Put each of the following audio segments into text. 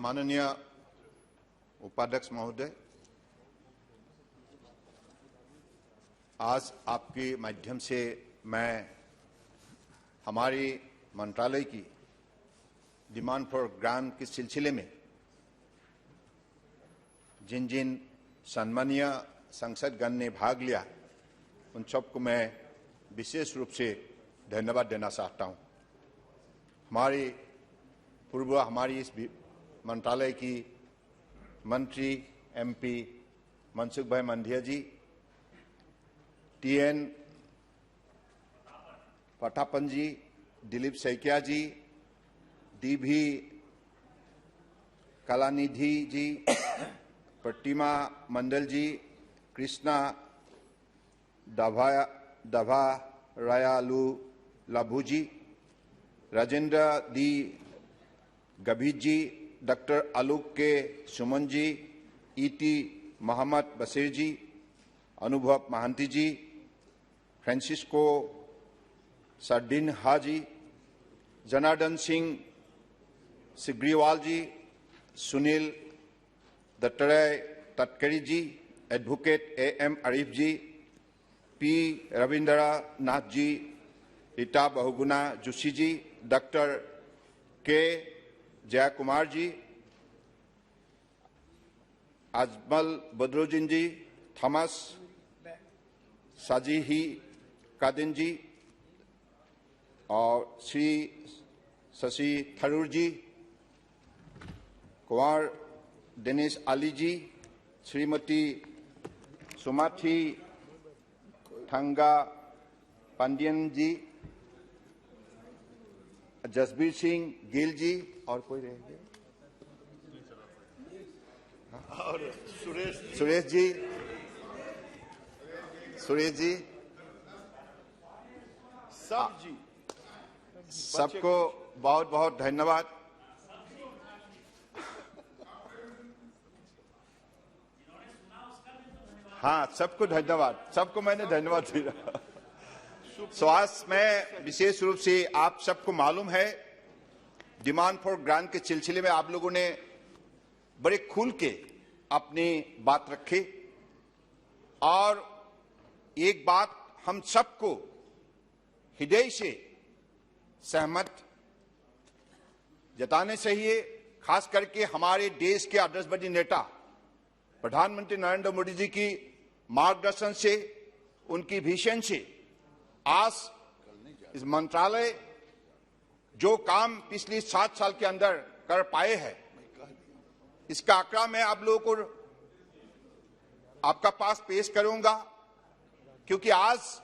माननीय उपाध्यक्ष महोदय, आज आपके माध्यम से मैं हमारी मंत्रालय की डिमांड फॉर ग्रांट के सिलसिले में जिन जिन सम्मानीय सांसदगण ने भाग लिया उन सबको मैं विशेष रूप से धन्यवाद देना चाहता हूं। हमारी इस मंत्रालय की मंत्री MP Mansukh bhai Mandaviya ji, TN Prathapan ji, Dilip Saikia ji, DV Kalanidhi ji, Pratima Mondal ji, Krishna Devarayalu Lavu ji, Rajendra D Gavit ji, doctor Alok K Suman ji, ET Mohammed Basheer ji, Anubhav Mohanty ji, Francisco Sardinha हाजी, Janardan Singh Sigriwal ji, Sunil Dattatray Tatkare ji, advocate AM Ariff ji, P Ravindhranath ji, Rita Bahuguna Joshi ji, doctor K Jaya Kumar ji, Ajmal Badruddin ji, Thomas साजिही कादिन जी और श्री शशि थरूर जी, कुंवर दिनेश आली जी, श्रीमती सुमाथी ठंगा पांडियन जी, जसबीर सिंह गिल जी और कोई रह गया, और सुरेश जी, सबको बहुत बहुत धन्यवाद। हाँ, सबको धन्यवाद, सबको मैंने धन्यवाद दिया। स्वास्थ्य में विशेष रूप से आप सबको मालूम है, डिमांड फॉर ग्रांट के सिलसिले में आप लोगों ने बड़े खुल के अपनी बात रखी और एक बात हम सबको हृदय से सहमत जताने चाहिए, खास करके हमारे देश के आदर्शवादी नेता प्रधानमंत्री नरेंद्र मोदी जी की मार्गदर्शन से, उनकी विजन से आज इस मंत्रालय जो काम पिछले 7 साल के अंदर कर पाए हैं, इसका आंकड़ा मैं आप लोगों को आपका पास पेश करूंगा, क्योंकि आज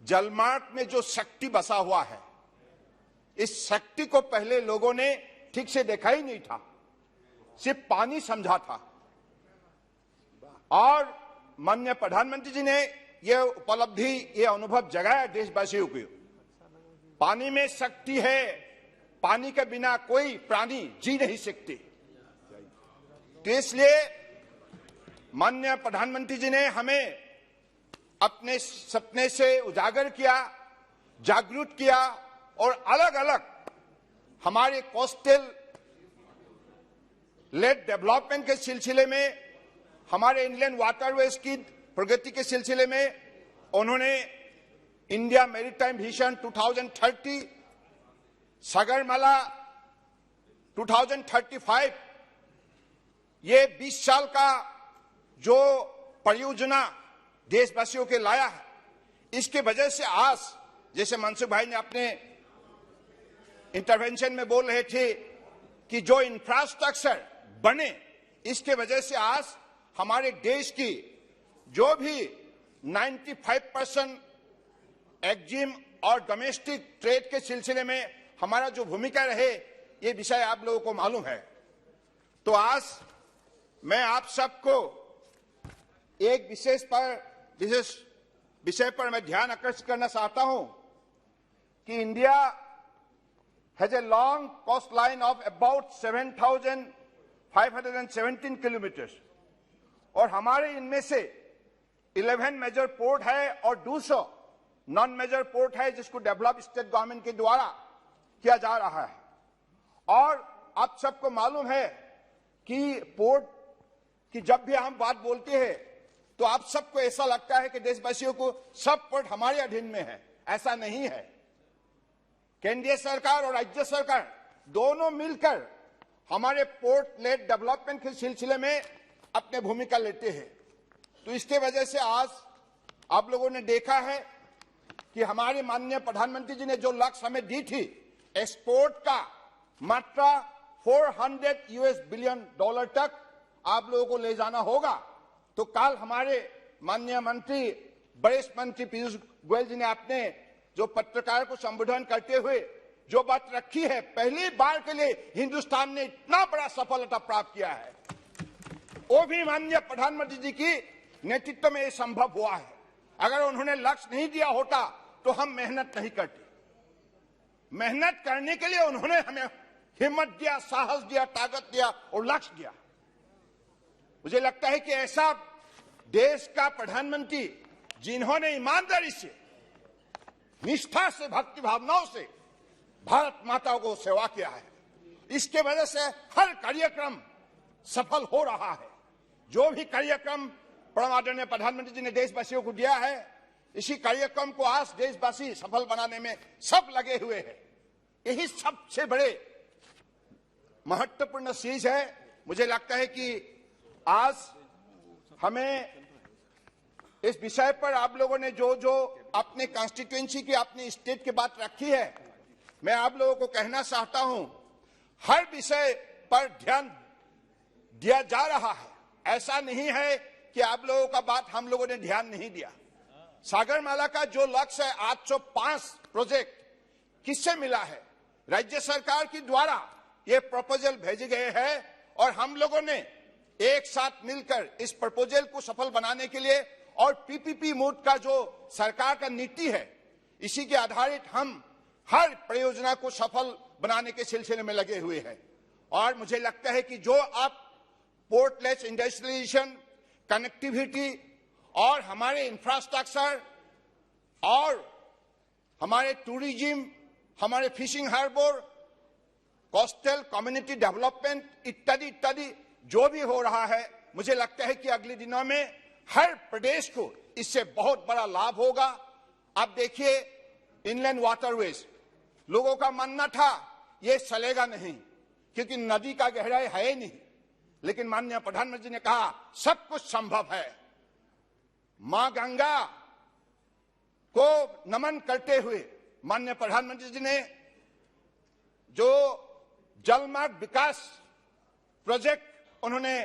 जलमार्ग में जो शक्ति बसा हुआ है, इस शक्ति को पहले लोगों ने ठीक से देखा ही नहीं था, सिर्फ पानी समझा था। और माननीय प्रधानमंत्री जी ने यह उपलब्धि, यह अनुभव जगाया देशवासियों को, पानी में शक्ति है, पानी के बिना कोई प्राणी जी नहीं सकते। तो इसलिए माननीय प्रधानमंत्री जी ने हमें अपने सपने से उजागर किया, जागरूक किया और अलग अलग हमारे कोस्टल लेड डेवलपमेंट के सिलसिले में, हमारे इंडियन वाटरवेज की प्रगति के सिलसिले में उन्होंने इंडिया मैरीटाइम विजन 2030, सागरमाला 2035, ये 20 साल का जो परियोजना देशवासियों के लाया है, इसके वजह से आज, जैसे मनसुख भाई ने अपने इंटरवेंशन में बोल रहे थे कि जो इंफ्रास्ट्रक्चर बने, इसके वजह से आज हमारे देश की जो भी 95% एक्जिम और डोमेस्टिक ट्रेड के सिलसिले में हमारा जो भूमिका रहे, ये विषय आप लोगों को मालूम है। तो आज मैं आप सबको एक विशेष विषय पर मैं ध्यान आकर्षित करना चाहता हूं कि India has a long coast line of about 7,517 kilometre और हमारे इनमें से 11 मेजर पोर्ट है और 200 नॉन मेजर पोर्ट है, जिसको डेवलप स्टेट गवर्नमेंट के द्वारा किया जा रहा है। और आप सबको मालूम है कि पोर्ट की जब भी हम बात बोलते हैं तो आप सबको ऐसा लगता है कि देशवासियों को सब पोर्ट हमारे अधीन में है। ऐसा नहीं है। केंद्रीय सरकार और राज्य सरकार दोनों मिलकर हमारे पोर्ट लेड डेवलपमेंट के सिलसिले में अपनी भूमिका लेते हैं। तो इसके वजह से आज आप लोगों ने देखा है कि हमारे माननीय प्रधानमंत्री जी ने जो लक्ष्य हमें दी थी, एक्सपोर्ट का मात्रा $400 बिलियन तक आप लोगों को ले जाना होगा। तो कल हमारे माननीय मंत्री वरिष्ठ मंत्री पीयूष गोयल जी ने अपने जो पत्रकार को संबोधन करते हुए जो बात रखी है, पहली बार के लिए हिंदुस्तान ने इतना बड़ा सफलता प्राप्त किया है, वो भी माननीय प्रधानमंत्री जी की नेतृत्व में ये संभव हुआ है। अगर उन्होंने लक्ष्य नहीं दिया होता तो हम मेहनत नहीं करते। मेहनत करने के लिए उन्होंने हमें हिम्मत दिया, साहस दिया, ताकत दिया और लक्ष्य दिया। मुझे लगता है कि ऐसा देश का प्रधानमंत्री जिन्होंने ईमानदारी से, निष्ठा से, भक्ति भावनाओं से भारत माता को सेवा किया है, इसके वजह से हर कार्यक्रम सफल हो रहा है। जो भी कार्यक्रम आदरणीय प्रधानमंत्री जी ने देशवासियों को दिया है, इसी कार्यक्रम को आज देशवासी सफल बनाने में सब लगे हुए हैं। यही सबसे बड़े महत्वपूर्ण चीज है। मुझे लगता है कि आज हमें इस विषय पर आप लोगों ने जो जो अपने कॉन्स्टिट्यूएंसी की, अपनी स्टेट की बात रखी है, मैं आप लोगों को कहना चाहता हूं, हर विषय पर ध्यान दिया जा रहा है। ऐसा नहीं है कि आप लोगों का बात हम लोगों ने ध्यान नहीं दिया। सागरमाला का जो लक्ष्य है 805 प्रोजेक्ट किससे मिला है? राज्य सरकार के द्वारा ये प्रपोजल भेजे गए हैं और हम लोगों ने एक साथ मिलकर इस प्रपोजल को सफल बनाने के लिए, और पीपीपी मोड का जो सरकार का नीति है, इसी के आधारित हम हर परियोजना को सफल बनाने के सिलसिले में लगे हुए हैं। और मुझे लगता है कि जो आप पोर्टलेस इंडस्ट्रियलाइजेशन, कनेक्टिविटी और हमारे इंफ्रास्ट्रक्चर और हमारे टूरिज्म, हमारे fishing harbour, coastal community development इत्यादि इत्यादि जो भी हो रहा है, मुझे लगता है कि अगले दिनों में हर प्रदेश को इससे बहुत बड़ा लाभ होगा। अब देखिए, इनलैंड वाटरवेज, लोगों का मानना था ये चलेगा नहीं क्योंकि नदी का गहराई है ही नहीं, लेकिन माननीय प्रधानमंत्री ने कहा सब कुछ संभव है। मां गंगा को नमन करते हुए माननीय प्रधानमंत्री जी ने जो जलमार्ग विकास प्रोजेक्ट उन्होंने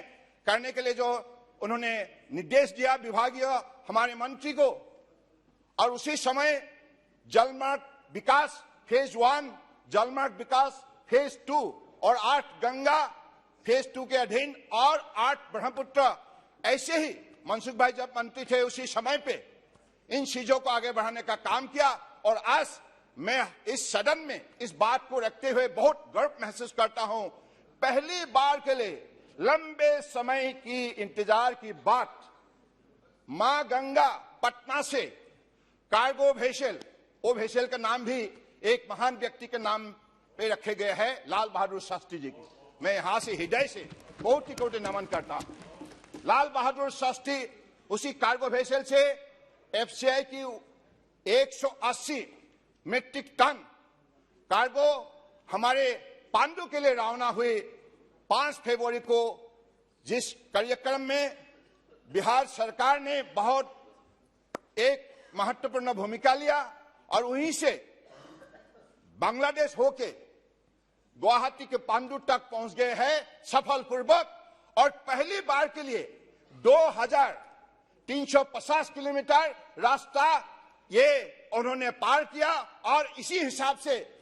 करने के लिए जो उन्होंने निर्देश दिया विभागीय हमारे मंत्री को, और उसी समय जलमार्ग विकास फेज 1, जलमार्ग विकास फेज 2 और 8 गंगा फेज 2 के अधीन और 8 ब्रह्मपुत्र, ऐसे ही मनसुख भाई जब मंत्री थे उसी समय पे इन चीजों को आगे बढ़ाने का काम किया। और आज मैं इस सदन में इस बात को रखते हुए बहुत गर्व महसूस करता हूं, पहली बार के लिए लंबे समय की इंतजार की बात, मां गंगा पटना से कार्गो वेसल, वो वेसल का नाम भी एक महान व्यक्ति के नाम पे रखे गए हैं, लाल बहादुर शास्त्री जी की। मैं यहां से हृदय से बहुत ही कोटि नमन करता हूं। लाल बहादुर शास्त्री उसी कार्गो वेसल से एफसीआई की 180 मीट्रिक टन कार्गो हमारे पांडु के लिए रवाना हुई 5 फरवरी को, जिस कार्यक्रम में बिहार सरकार ने बहुत एक महत्वपूर्ण भूमिका लिया और वहीं से बांग्लादेश होके गुवाहाटी के पांडु तक पहुंच गए हैं सफलपूर्वक। और पहली बार के लिए 2350 किलोमीटर रास्ता ये उन्होंने पार किया। और इसी हिसाब से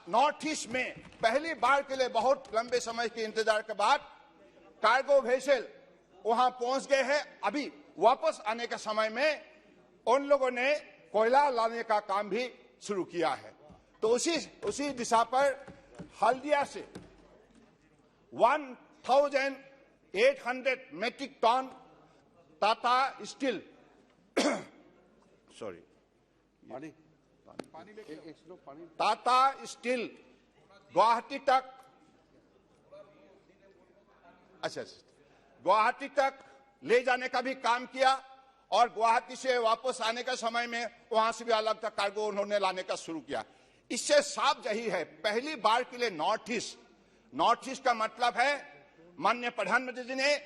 नॉर्थ ईस्ट में पहली बार के लिए बहुत लंबे समय के इंतजार के बाद कार्गो वेसल वहां पहुंच गए हैं। अभी वापस आने के समय में उन लोगों ने कोयला लाने का काम भी शुरू किया है। तो उसी दिशा पर हल्दिया से 1800 metric ton Tata steel Tata steel Guwahati तक अच्छा, गुवाहाटी तक ले जाने का भी काम किया और गुवाहाटी से वापस आने का समय में वहां से भी अलग तक कार्गो उन्होंने लाने का शुरू किया। इससे साफ जाहिर है, पहली बार के लिए नॉर्थ ईस्ट का मतलब है, माननीय प्रधानमंत्री जी ने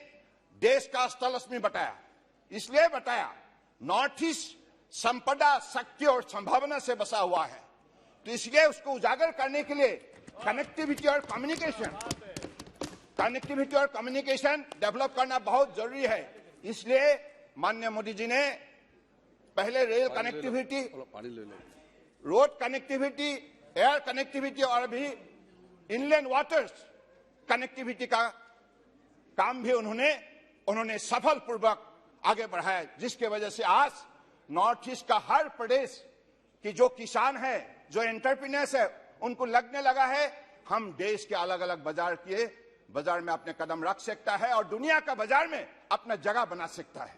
देश का स्थलअश्मी बताया, इसलिए बताया नॉर्थ ईस्ट संपदा, शक्ति और संभावना से बसा हुआ है। तो इसलिए उसको उजागर करने के लिए कनेक्टिविटी और कम्युनिकेशन डेवलप करना बहुत जरूरी है। इसलिए माननीय मोदी जी ने पहले rail connectivity, road connectivity, air connectivity और अभी इनलैंड वाटर्स कनेक्टिविटी का काम भी उन्होंने सफलपूर्वक आगे बढ़ाया, जिसके वजह से आज नॉर्थ ईस्ट का हर प्रदेश की जो किसान है, जो एंटरप्रेन्योर्स है, उनको लगने लगा है हम देश के अलग अलग बाजार में अपने कदम रख सकता है और दुनिया का बाजार में अपना जगह बना सकता है।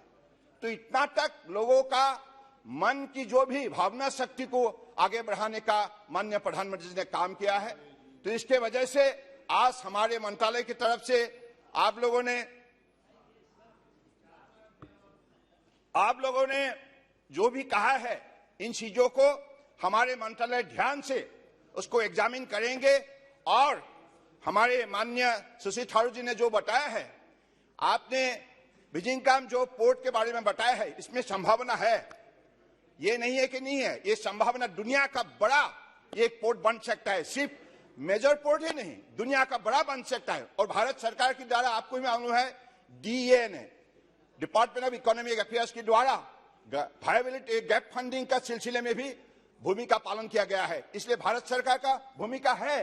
तो इतना तक लोगों का मन की जो भी भावना शक्ति को आगे बढ़ाने का माननीय प्रधानमंत्री जी ने काम किया है। तो इसके वजह से आज हमारे मंत्रालय की तरफ से आप लोगों ने जो भी कहा है, इन चीजों को हमारे मंत्रालय ध्यान से उसको एग्जामिन करेंगे और हमारे माननीय सुश्री थारू जी ने जो बताया है, आपने विजिंगकाम जो पोर्ट के बारे में बताया है, इसमें संभावना है, ये नहीं है कि नहीं है, ये संभावना दुनिया का बड़ा एक पोर्ट बन सकता है, सिर्फ मेजर पोर्ट ही नहीं, दुनिया का बड़ा बन सकता है। और भारत सरकार के द्वारा आपको भी मालूम है, DEA department of economic affairs के द्वारा वायबिलिटी गैप फंडिंग का सिलसिले में भी भूमिका पालन किया गया है। इसलिए भारत सरकार का भूमिका है,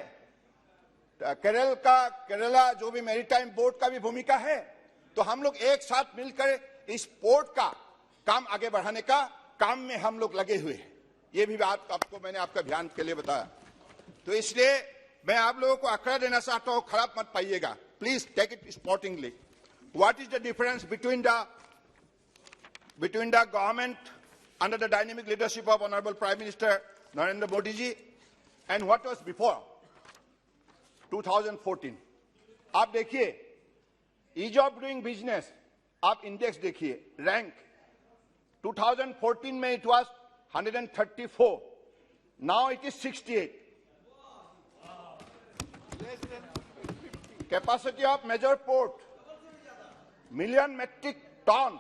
केरला जो भी मैरीटाइम बोर्ड का भी भूमिका है। तो हम लोग एक साथ मिलकर इस पोर्ट का काम आगे बढ़ाने का काम में हम लोग लगे हुए हैं। ये भी बात आपको मैंने आपका ध्यान के लिए बताया। तो इसलिए मैं आप लोगों को आंकड़ा देना चाहता हूं, खराब मत पाइएगा, please take it sportingly. What is the difference between the government under the dynamic leadership of Honorable Prime Minister Narendra Modi ji and what was before 2014? आप देखिए, ease of doing business, आप इंडेक्स देखिए, rank 2014 में it was 134, now it is 68. Capacity of major port, million metric ton,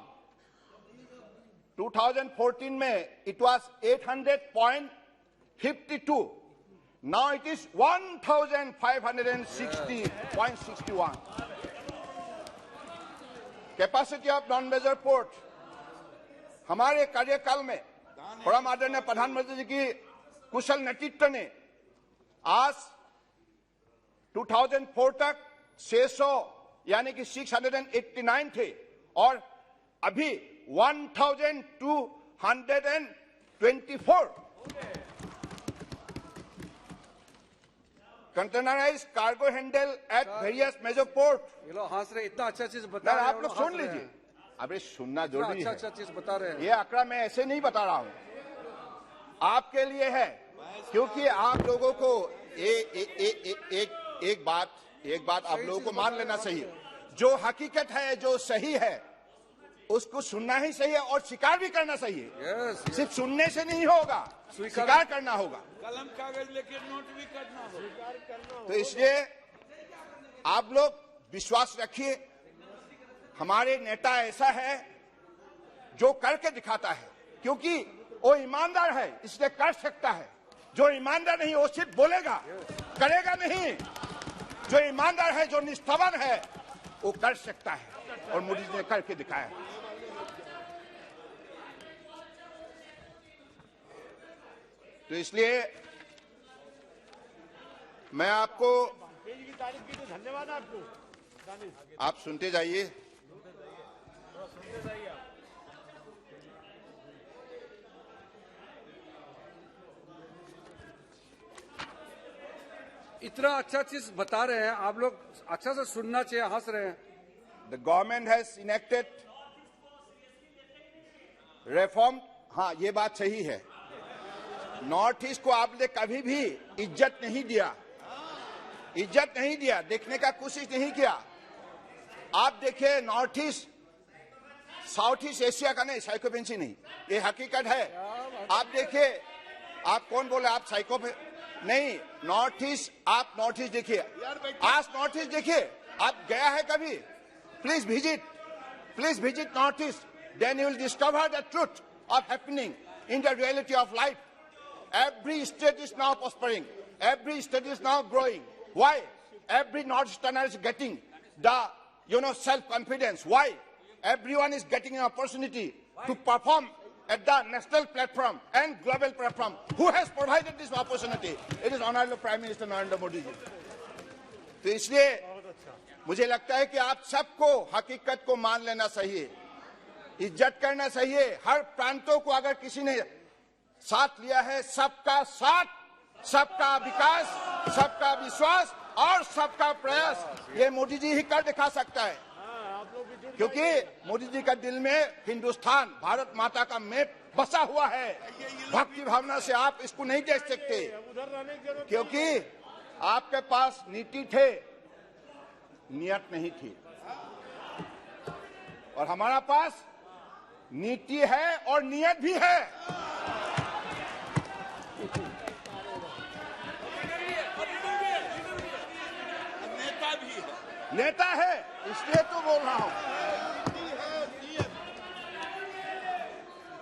2014 में it was 800.52, now it is 1560.61. Capacity of non major port, हमारे कार्यकाल में परम आदरणीय प्रधानमंत्री जी की कुशल नेतृत्व ने आज 2004 तक 600 यानी कि 689 थे और अभी 1224 containerised cargo handle at various major port. ये लोग हंस रहे, इतना अच्छा चीज बता रहे हैं, आप लोग सुन लीजिए। अबे सुनना जरूरी है, अच्छा चीज बता रहे हैं। ये आंकड़ा मैं ऐसे नहीं बता रहा हूं, आपके लिए है, क्योंकि आप लोगों को एक बात आप लोगों को मान लेना चाहिए, जो हकीकत है, जो सही है, उसको सुनना ही सही है और स्वीकार भी करना चाहिए। सिर्फ सुनने से नहीं होगा, स्वीकार करना होगा, कलम कागज लेके नोट भी करना होगा। तो इसलिए आप लोग विश्वास रखिए, हमारे नेता ऐसा है जो करके दिखाता है, क्योंकि वो ईमानदार है इसलिए कर सकता है। जो ईमानदार नहीं वो सिर्फ बोलेगा, करेगा नहीं। जो ईमानदार है, जो निष्ठावान है, वो कर सकता है और मोदी जी ने करके दिखाया। तो इसलिए मैं आपको, धन्यवाद आपको, आप सुनते जाइए। इतना अच्छा चीज बता रहे हैं, आप लोग अच्छा से सुनना चाहिए, हंस रहे हैं। The government has enacted reform. हाँ, ये बात सही है, नॉर्थ ईस्ट को आपने कभी भी इज्जत नहीं दिया, देखने का कोशिश नहीं किया। आप देखिए north east south east Asia का नहीं, साइकोपेंसी नहीं, ये हकीकत है। आप देखिए, आप कौन बोले आप साइको नहीं, नॉर्थ ईस्ट, आप नॉर्थ ईस्ट देखिए, आज नॉर्थ ईस्ट देखिए, आप गया है कभी? Please visit north east, then you will discover the truth of happening in the reality of life. Every state is now prospering. Every state is now growing. Why? Every Northeasterner is getting the, self-confidence. Why? Everyone is getting an opportunity to perform at the national platform and global platform. Who has provided this opportunity? It is Honorable Prime Minister Narendra Modi ji. तो इसलिए मुझे लगता है कि आप सबको हकीकत को मान लेना चाहिए, इज्जत करना चाहिए। हर प्रांतों को अगर किसी ने साथ लिया है, सबका साथ, सबका विकास, सबका विश्वास और सबका प्रयास, ये मोदी जी ही कर दिखा सकता है। क्योंकि मोदी जी का दिल में हिंदुस्तान, भारत माता का मैप बसा हुआ है। भक्ति भावना से आप इसको नहीं देख सकते, क्योंकि आपके पास नीति थे, नियत नहीं थी। और हमारा पास नीति है और नियत भी है। नेता है, इसलिए तो बोल रहा हूं।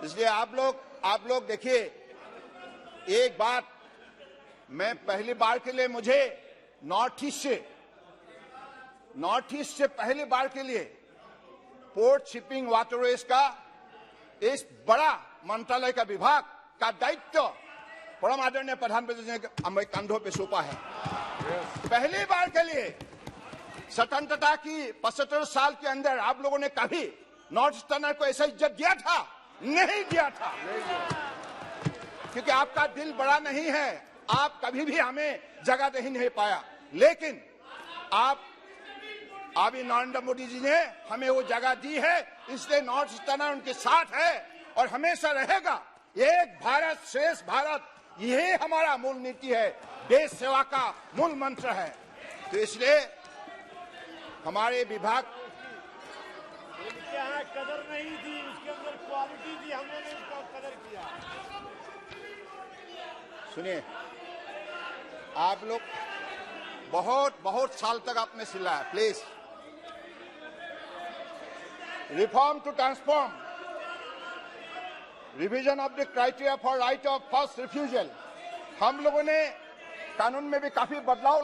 इसलिए आप लोग देखिए, एक बात मैं पहली बार के लिए, मुझे नॉर्थ ईस्ट से पहली बार के लिए पोर्ट शिपिंग वाटरवेज का इस बड़ा मंत्रालय का विभाग का दायित्व परम आदरणीय प्रधानमंत्री ने हमारे कंधों पे सौंपा है। पहली बार के लिए स्वतंत्रता की 75 साल के अंदर आप लोगों ने कभी नॉर्थ ईस्टर्नर को ऐसा इज्जत दिया था? नहीं दिया था, क्योंकि आपका दिल बड़ा नहीं है, आप कभी भी हमें जगह नहीं पाया। लेकिन अभी नरेंद्र मोदी जी ने हमें वो जगह दी है, इसलिए नॉर्थ ईस्टर्नर उनके साथ है और हमेशा रहेगा। एक भारत श्रेष्ठ भारत, यही हमारा मूल नीति है, देश सेवा का मूल मंत्र है। तो इसलिए हमारे विभाग यहाँ कदर नहीं थी, उसके अंदर क्वालिटी थी, हमने उसका कदर किया। सुनिए, आप लोग बहुत साल तक आपने सिलाया। Please, reform to transform, revision of the criteria for right of first refusal. हम लोगों ने कानून में भी काफी बदलाव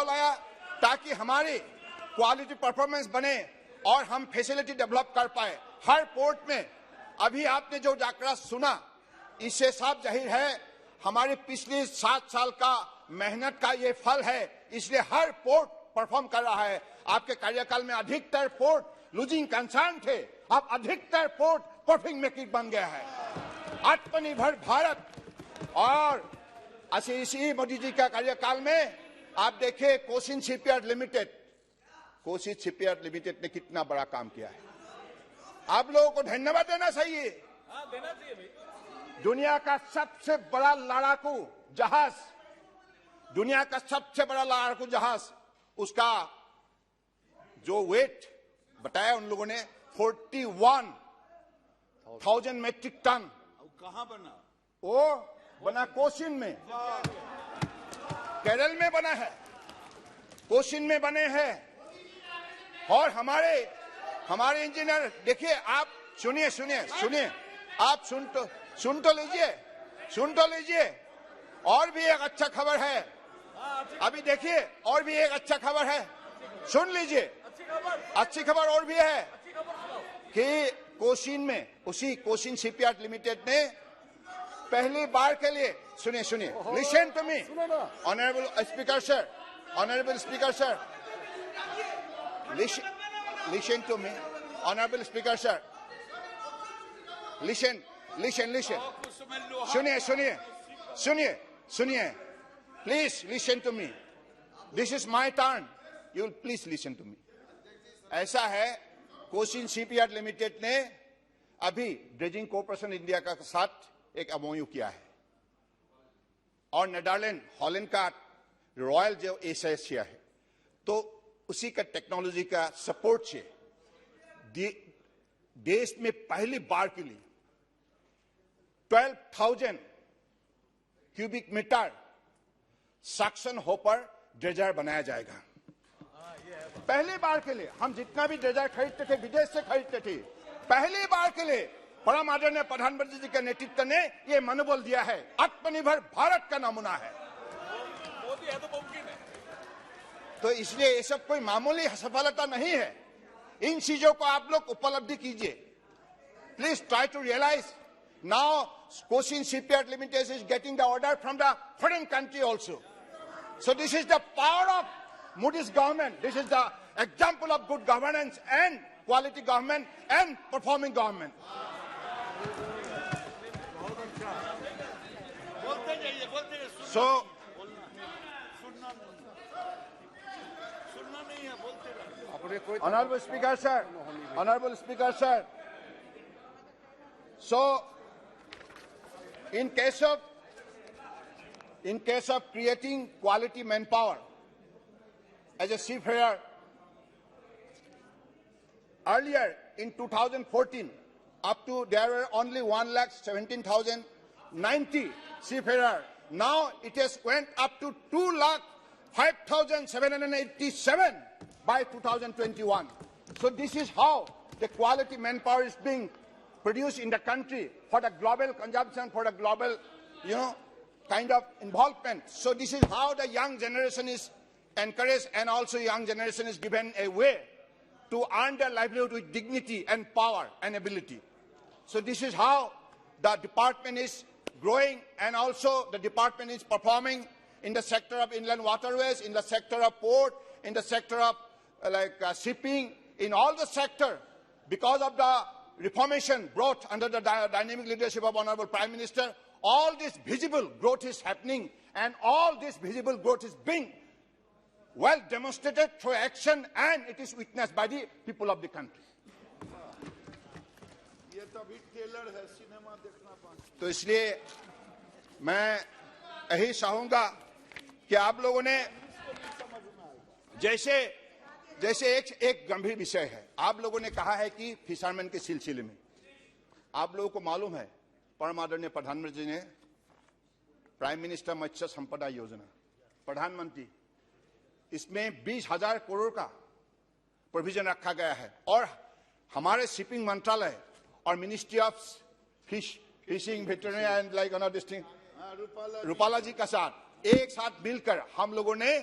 लाया, ताकि हमारी क्वालिटी परफॉर्मेंस बने और हम फैसिलिटी डेवलप कर पाए हर पोर्ट में। अभी आपने जो आंकड़ा सुना, इससे साफ जाहिर है हमारी पिछली 7 साल का मेहनत का ये फल है। इसलिए हर पोर्ट परफॉर्म कर रहा है। आपके कार्यकाल में अधिकतर पोर्ट लूजिंग कंसर्न थे, अब अधिकतर पोर्ट प्रॉफिट मेकिंग बन गया है। आत्मनिर्भर भारत, और इसी मोदी जी का कार्यकाल में आप देखिए कोचिन शिपयार्ड लिमिटेड ने कितना बड़ा काम किया है। आप लोगों को धन्यवाद देना चाहिए। दुनिया का सबसे बड़ा लड़ाकू जहाज, उसका जो वेट बताया उन लोगों ने 41,000 मेट्रिक टन। कहाँ बना? वो बना कोचिन में, केरल में बना है, कोचिन में बने हैं। और हमारे इंजीनियर देखिए, आप सुनिए, आप सुन तो लीजिए। और भी एक अच्छा खबर है, अभी देखिए, और भी एक अच्छा खबर है, सुन लीजिए। अच्छी खबर और भी है कि कोचिन में, उसी कोचिन शिपयार्ड लिमिटेड ने पहली बार के लिए, सुनिए, listen to me honourable speaker sir, listen to me, honorable speaker sir, listen, सुनिए, please listen to me, this is my turn, you will please listen to me। ऐसा है, कोचिन शिपयार्ड लिमिटेड ने अभी ड्रेजिंग कॉर्पोरेशन इंडिया का साथ एक MOU किया है, और नेदरलैंड, हॉलैंड का रॉयल जो एशिया है, तो उसी का टेक्नोलॉजी का सपोर्ट से देश में पहली बार के लिए 12,000 cubic metre suction hopper dredger बनाया जाएगा। पहली बार के लिए हम जितना भी ड्रेजर खरीदते थे विदेश से खरीदते थे, पहली बार के लिए परम आदरणीय प्रधानमंत्री जी के नेतृत्व ने यह मनोबल दिया है। आत्मनिर्भर भारत का नमूना है। तो इसलिए ये सब कोई मामूली सफलता नहीं है। इन चीजों को आप लोग उपलब्धि कीजिए। Please try to realise now Cochin Shipyard Limited is getting the order from the foreign country also. So this is the power of Moody's government. This is the example of good governance and quality government and performing government. So Honorable Speaker sir, Honorable Speaker sir, so in case of creating quality manpower as a seafarer, earlier in 2014 up to there were only 1,17,090 seafarers. Now it has went up to 2,05,787 by 2021. So this is how the quality manpower is being produced in the country for the global consumption, for the global, kind of involvement. So this is how the young generation is encouraged, and also young generation is given a way to earn their livelihood with dignity and power and ability. So this is how the department is growing, and also the department is performing in the sector of inland waterways, in the sector of port, in the sector of shipping, in all the sector, because of the reformation brought under the dynamic leadership of Honorable Prime Minister. All this visible growth is happening, and all this visible growth is being well demonstrated through action, and it is witnessed by the people of the country. तो इसलिए मैं यही चाहूंगा कि आप लोगों ने जैसे एक गंभीर विषय है, आप लोगों ने कहा है कि फिशरमैन के सिलसिले में आप लोगों को मालूम है परम आदरणीय प्रधानमंत्री जी ने प्राइम मिनिस्टर मत्स्य संपदा योजना प्रधानमंत्री, इसमें 20,000 करोड़ का प्रोविजन रखा गया है, और हमारे शिपिंग मंत्रालय और ministry of fishing veterinary and like another this thing Rupala ji का साथ एक साथ मिलकर हम लोगों ने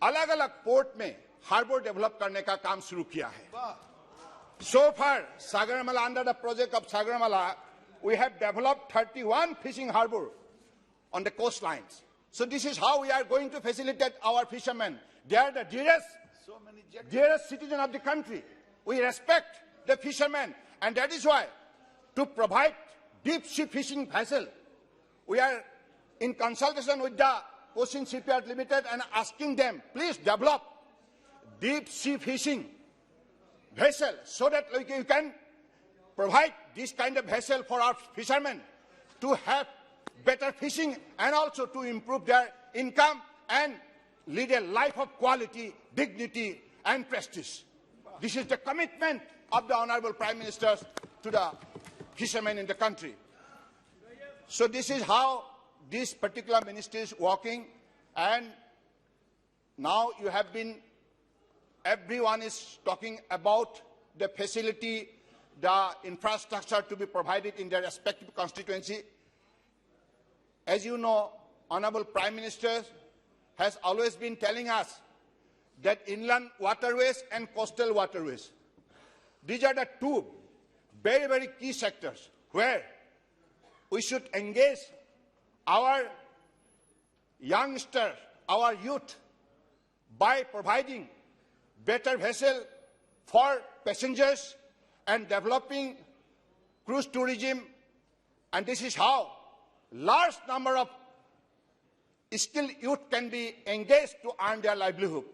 अलग अलग पोर्ट में हार्बर डेवलप करने का काम शुरू किया है. So far, Sagarmala, under the project of Sagarmala, we have developed 31 fishing harbor on the coastlines. So this is how we are going to facilitate our fishermen. They are the dearest citizen of the country. We respect the fishermen, and that is why, to provide deep sea fishing vessel, we are in consultation with the Cochin Shipyard Limited and asking them, please develop deep sea fishing vessel so that we can provide this kind of vessel for our fishermen to have better fishing and also to improve their income and lead a life of quality, dignity and prestige. This is the commitment of the Honorable Prime Minister to the fishermen in the country. So this is how this particular ministry is working, and now you have been, everyone is talking about the facility, the infrastructure to be provided in their respective constituency. As you know, Honorable Prime Minister has always been telling us that inland waterways and coastal waterways, these are the two very, very key sectors where we should engage our youngsters, our youth, by providing better vessel for passengers and developing cruise tourism. And this is how large number of skilled youth can be engaged to earn their livelihood.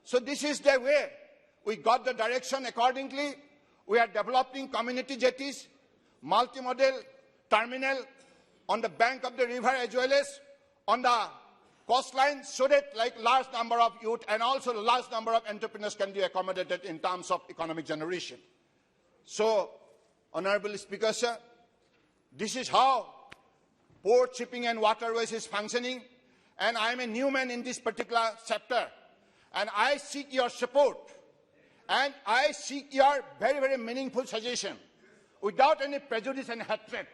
So this is the way we got the direction. Accordingly, we are developing community jetties, multimodal terminal on the bank of the river, as well as on the coastline so that like large number of youth and also large number of entrepreneurs can be accommodated in terms of economic generation. So, Honorable Speaker, sir, this is how port shipping and waterways is functioning, and I am a new man in this particular chapter, and I seek your support, and I seek your very, very meaningful suggestion, without any prejudice and hatred.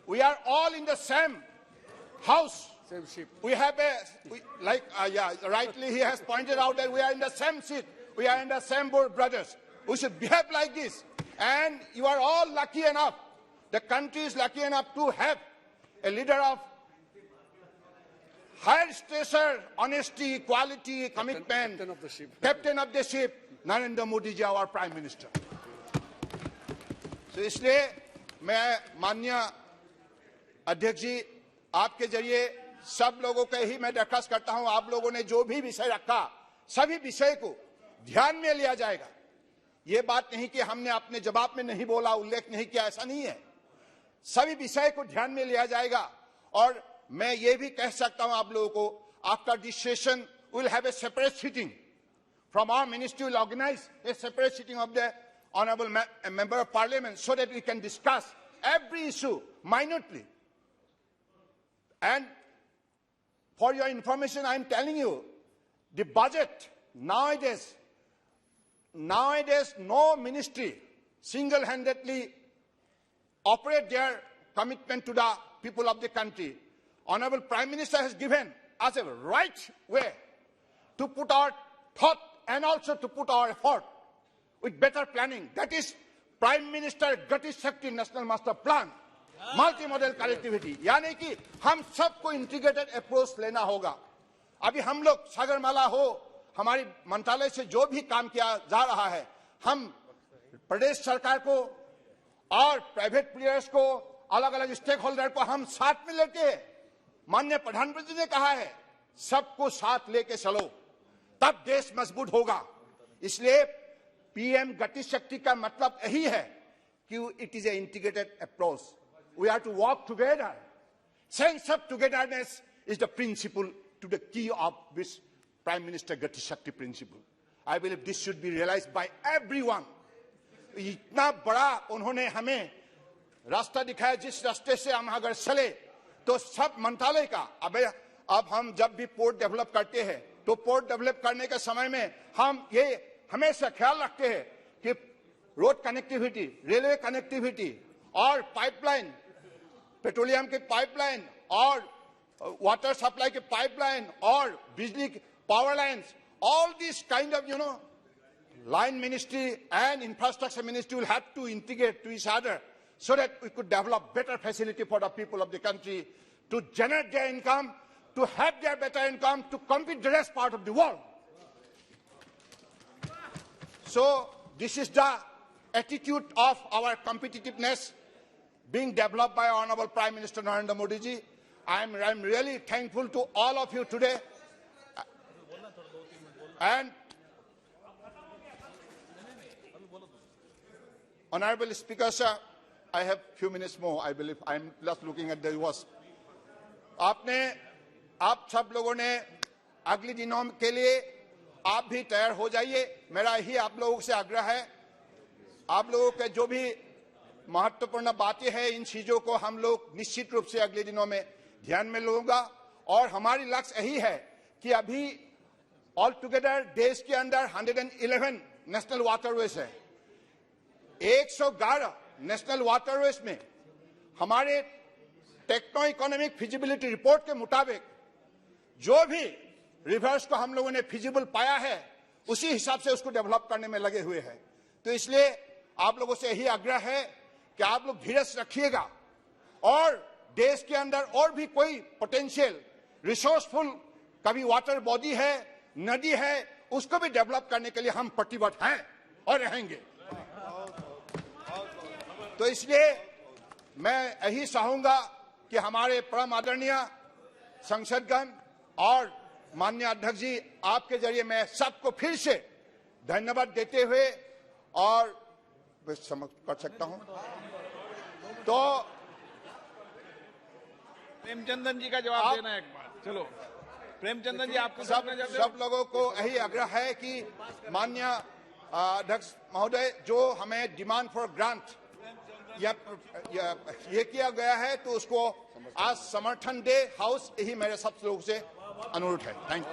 We are all in the same house. Same ship. We have rightly he has pointed out that we are in the same seat. We are in the same boat, brothers. We should behave like this. And you are all lucky enough. The country is lucky enough to have a leader of higher stature, honesty, equality, commitment. Captain of the ship. Captain of the ship, Narendra Modi ji, our Prime Minister. So इसलिए मैं माननीय अध्यक्ष जी आपके जरिए सब लोगों के ही मैं दरखास्त करता हूं, आप लोगों ने जो भी विषय रखा सभी विषय को ध्यान में लिया जाएगा। ये बात नहीं कि हमने अपने जवाब में नहीं बोला, उल्लेख नहीं किया, ऐसा नहीं है। सभी विषय को ध्यान में लिया जाएगा। और मैं ये भी कह सकता हूं आप लोगों को, after this session will have a separate sitting from our ministry will organize a separate sitting of the Honorable Member of Parliament so that we can discuss every issue minutely. And for your information, I am telling you, the budget nowadays no ministry single-handedly operate their commitment to the people of the country. Honorable Prime Minister has given us a right way to put our thought and also to put our effort with better planning. That is Prime Minister Gati Shakti National Master Plan, multimodal connectivity. यानी कि हम सबको integrated approach लेना होगा। अभी हम लोग सागरमाला हो, हमारी मंत्रालय से जो भी काम किया जा रहा है, हम प्रदेश सरकार को और प्राइवेट प्लेयर्स को, अलग अलग स्टेक होल्डर को हम साथ में लेके, माननीय प्रधानमंत्री ने कहा है सबको साथ लेके चलो तब देश मजबूत होगा। इसलिए पीएम गति शक्ति का मतलब यही है कि it is a integrated approach. We have to work together. Sense of togetherness is the principle to the key of this prime minister Gati Shakti principle. I believe this should be realised by everyone. इतना बड़ा उन्होंने हमें रास्ता दिखाया, जिस रास्ते से हम अगर चले तो सब मंत्रालय का अब हम जब भी पोर्ट डेवलप करते हैं तो पोर्ट डेवलप करने के समय में हम ये हमेशा ख्याल रखते हैं कि रोड कनेक्टिविटी, रेलवे कनेक्टिविटी और पाइपलाइन, पेट्रोलियम के पाइपलाइन और वाटर सप्लाई के पाइपलाइन और बिजली power lines, all these kind of line ministry and infrastructure ministry will have to integrate to each other so that we could develop better facility for the people of the country to generate their income, to have their better income, to compete the rest part of the world. So this is the attitude of our competitiveness being developed by Honorable Prime Minister Narendra Modi ji. I'm really thankful to all of you today. And Honorable Speaker, sir, I have few minutes more, I believe. I'm just looking at the was. आप सब लोगों ने अगले दिनों के लिए आप भी तैयार हो जाइए। मेरा ही आप लोगों से आग्रह है, आप लोगों के जो भी महत्वपूर्ण बातें हैं, इन चीजों को हम लोग निश्चित रूप से अगले दिनों में ध्यान में लूंगा। और हमारी लक्ष्य यही है कि अभी ऑल टुगेदर देश के अंदर 111 नेशनल वाटरवेज है। 111 नेशनल वाटरवेज में हमारे टेक्नो इकोनॉमिक फिजिबिलिटी रिपोर्ट के मुताबिक जो भी रिवर्स को हम लोगों ने फिजिबल पाया है, उसी हिसाब से उसको डेवलप करने में लगे हुए हैं। तो इसलिए आप लोगों से यही आग्रह है कि आप लोग धीरज रखिएगा और देश के अंदर और भी कोई पोटेंशियल रिसोर्सफुल कभी वाटर बॉडी है, नदी है, उसको भी डेवलप करने के लिए हम प्रतिबद्ध हैं और रहेंगे। तो इसलिए मैं यही चाहूंगा कि हमारे परम आदरणीय संसदगण और माननीय अध्यक्ष जी, आपके जरिए मैं सबको फिर से धन्यवाद देते हुए और कर सकता हूं तो प्रेमचंदन जी का जवाब देना एक बार। चलो। प्रेमचंद्र जी आपको सब लोगों को यही आग्रह है कि माननीय अध्यक्ष महोदय, जो हमें डिमांड फॉर ग्रांट ये किया गया है तो उसको आज समर्थन दे हाउस, यही मेरे सब लोगों से अनुरोध है। Thank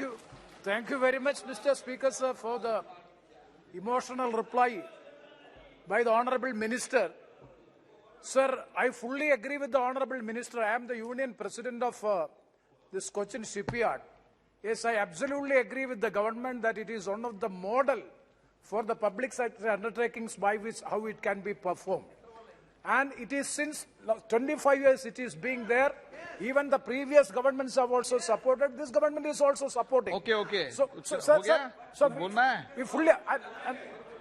you. Thank you very much, Mr. Speaker, sir, for the emotional reply by the Honorable Minister. Sir, I fully agree with the Honorable Minister. I am the Union President of this Cochin Shipyard. Yes, I absolutely agree with the government that it is one of the model for the public sector undertakings by which how it can be performed. And it is since 25 years it is being there. Even the previous governments have also supported. This government is also supporting. Okay. So,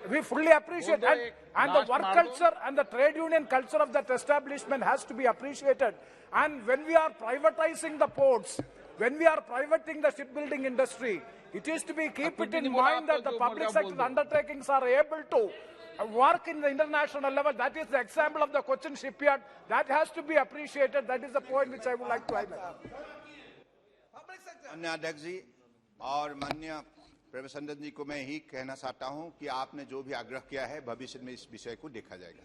we fully appreciate and the work culture and the trade union culture of that establishment has to be appreciated. And when we are privatizing the ports, when we are privating the shipbuilding industry, it is to be keep it in mind that the public sector undertakings are able to work in the international level. That is the example of the Cochin Shipyard. That has to be appreciated. That is the point which I would like to highlight. माननीय अध्यक्ष जी और माननीय प्रेमचंद्र जी को मैं यही कहना चाहता हूं कि आपने जो भी आग्रह किया है भविष्य में इस विषय को देखा जाएगा।